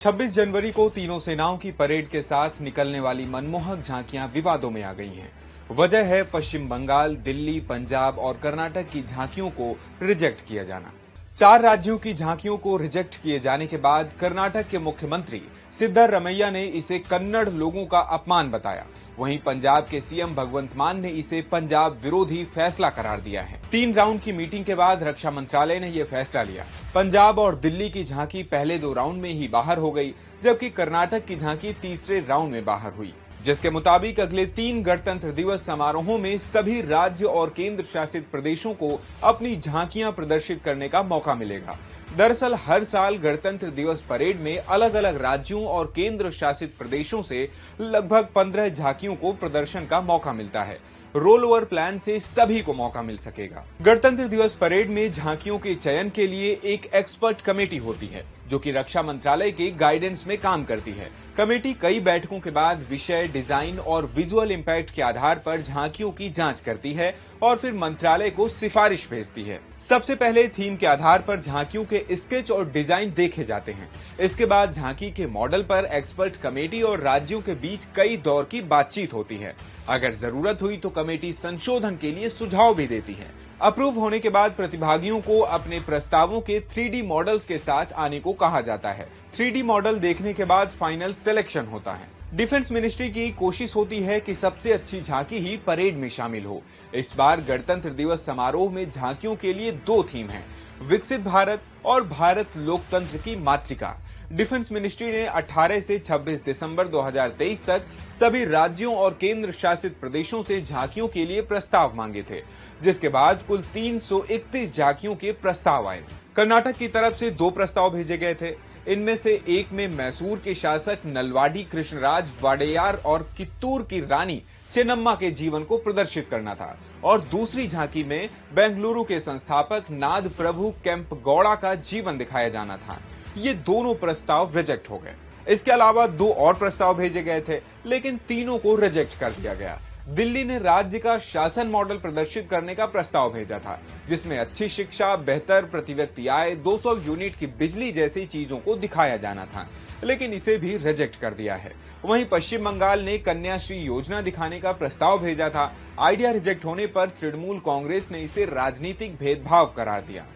26 जनवरी को तीनों सेनाओं की परेड के साथ निकलने वाली मनमोहक झांकियां विवादों में आ गई हैं। वजह है पश्चिम बंगाल, दिल्ली, पंजाब और कर्नाटक की झांकियों को रिजेक्ट किया जाना। 4 राज्यों की झांकियों को रिजेक्ट किए जाने के बाद कर्नाटक के मुख्यमंत्री सिद्धरमैया ने इसे कन्नड़ लोगों का अपमान बताया। वहीं पंजाब के सीएम भगवंत मान ने इसे पंजाब विरोधी फैसला करार दिया है। 3 राउंड की मीटिंग के बाद रक्षा मंत्रालय ने यह फैसला लिया। पंजाब और दिल्ली की झांकी पहले 2 राउंड में ही बाहर हो गई, जबकि कर्नाटक की झांकी तीसरे राउंड में बाहर हुई, जिसके मुताबिक अगले 3 गणतंत्र दिवस समारोहों में सभी राज्य और केंद्र शासित प्रदेशों को अपनी झांकियां प्रदर्शित करने का मौका मिलेगा। दरअसल हर साल गणतंत्र दिवस परेड में अलग अलग राज्यों और केंद्र शासित प्रदेशों से लगभग 15 झांकियों को प्रदर्शन का मौका मिलता है। रोल ओवर प्लान से सभी को मौका मिल सकेगा। गणतंत्र दिवस परेड में झांकियों के चयन के लिए एक एक्सपर्ट कमेटी होती है, जो कि रक्षा मंत्रालय के गाइडेंस में काम करती है। कमेटी कई बैठकों के बाद विषय, डिजाइन और विजुअल इंपैक्ट के आधार पर झांकियों की जांच करती है और फिर मंत्रालय को सिफारिश भेजती है। सबसे पहले थीम के आधार पर झांकियों के स्केच और डिजाइन देखे जाते हैं। इसके बाद झांकी के मॉडल पर एक्सपर्ट कमेटी और राज्यों के बीच कई दौर की बातचीत होती है। अगर जरूरत हुई तो कमेटी संशोधन के लिए सुझाव भी देती है। अप्रूव होने के बाद प्रतिभागियों को अपने प्रस्तावों के 3D मॉडल्स के साथ आने को कहा जाता है। 3D मॉडल देखने के बाद फाइनल सिलेक्शन होता है। डिफेंस मिनिस्ट्री की कोशिश होती है कि सबसे अच्छी झांकी ही परेड में शामिल हो। इस बार गणतंत्र दिवस समारोह में झांकियों के लिए 2 थीम हैं, विकसित भारत और भारत लोकतंत्र की मातृका। डिफेंस मिनिस्ट्री ने 18 से 26 दिसंबर 2023 तक सभी राज्यों और केंद्र शासित प्रदेशों से झांकियों के लिए प्रस्ताव मांगे थे, जिसके बाद कुल 331 झांकियों के प्रस्ताव आए। कर्नाटक की तरफ से 2 प्रस्ताव भेजे गए थे। इनमें से एक में मैसूर के शासक नलवाडी कृष्णराज वाडेयार और कित्तूर की रानी चेन्नम्मा के जीवन को प्रदर्शित करना था और दूसरी झांकी में बेंगलुरु के संस्थापक नाद प्रभु केम्पगौड़ा का जीवन दिखाया जाना था। ये दोनों प्रस्ताव रिजेक्ट हो गए। इसके अलावा 2 और प्रस्ताव भेजे गए थे, लेकिन तीनों को रिजेक्ट कर दिया गया। दिल्ली ने राज्य का शासन मॉडल प्रदर्शित करने का प्रस्ताव भेजा था, जिसमें अच्छी शिक्षा, बेहतर प्रति व्यक्ति आय, 200 यूनिट की बिजली जैसी चीजों को दिखाया जाना था, लेकिन इसे भी रिजेक्ट कर दिया है। वहीं पश्चिम बंगाल ने कन्याश्री योजना दिखाने का प्रस्ताव भेजा था। आइडिया रिजेक्ट होने पर तृणमूल कांग्रेस ने इसे राजनीतिक भेदभाव करार दिया।